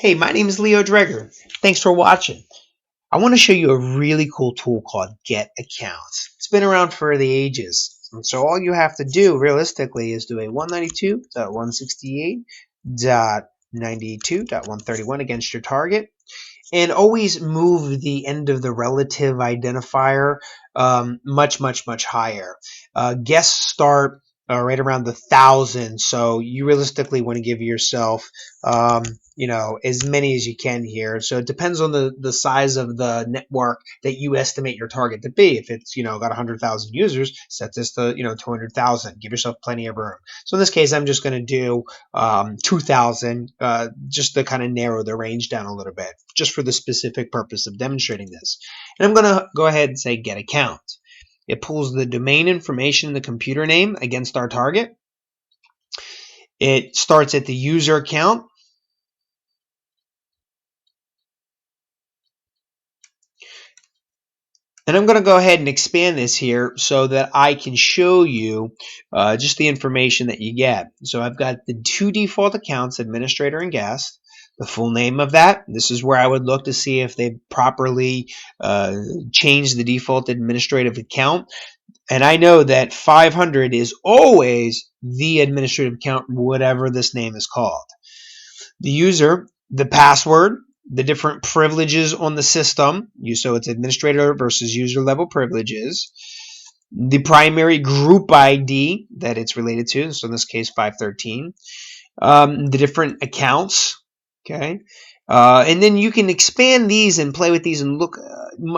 Hey, my name is Leo Dreger. Thanks for watching. I want to show you a really cool tool called GetAcct. It's been around for the ages. And so all you have to do realistically is do a 192.168.92.131 against your target, and always move the end of the relative identifier much higher. Guess start right around the 1,000, so you realistically want to give yourself as many as you can here. So it depends on the size of the network that you estimate your target to be. If it's got 100,000 users, set this to 200,000. Give yourself plenty of room. So in this case, I'm just going to do 2,000 just to kind of narrow the range down a little bit, just for the specific purpose of demonstrating this. And I'm going to go ahead and say GetAcct. It pulls the domain information and the computer name against our target. It starts at the user account. And I'm going to go ahead and expand this here so that I can show you just the information that you get. So I've got the two default accounts, administrator and guest. The full name of that. This is where I would look to see if they've properly changed the default administrative account. And I know that 500 is always the administrative account, whatever this name is called. The user, the password, the different privileges on the system. So it's administrator versus user level privileges. The primary group ID that it's related to. So in this case, 513. The different accounts. Okay. And then you can expand these and play with these and look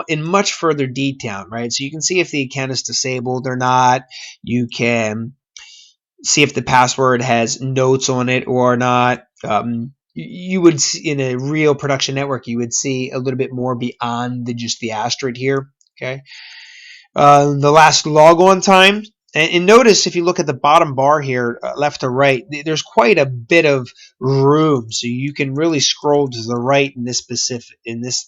in much further detail, right? So you can see if the account is disabled or not. You can see if the password has notes on it or not. You would see in a real production network, you would see a little bit more beyond just the asterisk here. Okay. The last logon time. And notice if you look at the bottom bar here, left to right, there's quite a bit of room, so you can really scroll to the right in this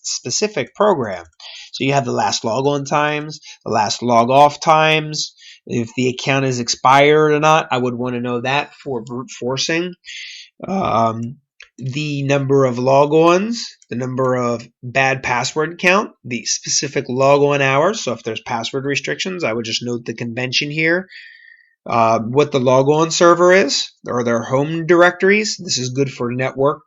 specific program. So you have the last logon times, the last log off times. If the account is expired or not, I would want to know that for brute forcing. The number of logons, the number of bad password count, the specific logon hours. So if there's password restrictions, I would just note the convention here. What the logon server is, or their home directories. This is good for network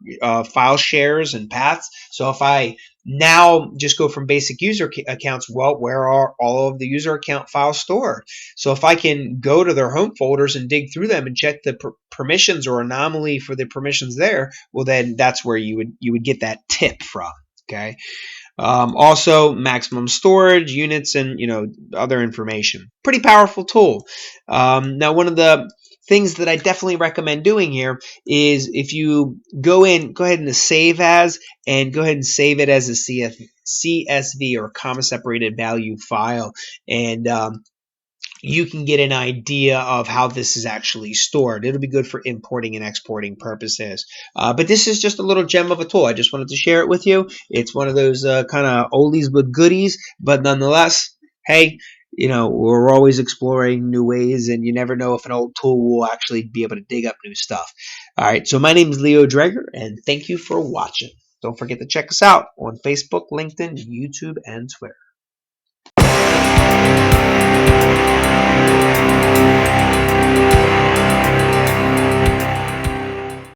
file shares and paths. So if I now just go from basic user accounts, well, where are all of the user account files stored? So if I can go to their home folders and dig through them and check the permissions or anomaly for the permissions there, well, then that's where you would get that tip from. Okay. Also, maximum storage, units, and other information. Pretty powerful tool. Now, one of the things that I definitely recommend doing here is if you go ahead and save as, and go ahead and save it as a CSV or comma separated value file, and you can get an idea of how this is actually stored. It'll be good for importing and exporting purposes. But this is just a little gem of a tool. I just wanted to share it with you. It's one of those kind of oldies but goodies, but nonetheless, hey, we're always exploring new ways, and you never know if an old tool will actually be able to dig up new stuff. All right, so my name is Leo Dreger, and thank you for watching. Don't forget to check us out on Facebook, LinkedIn, YouTube, and Twitter.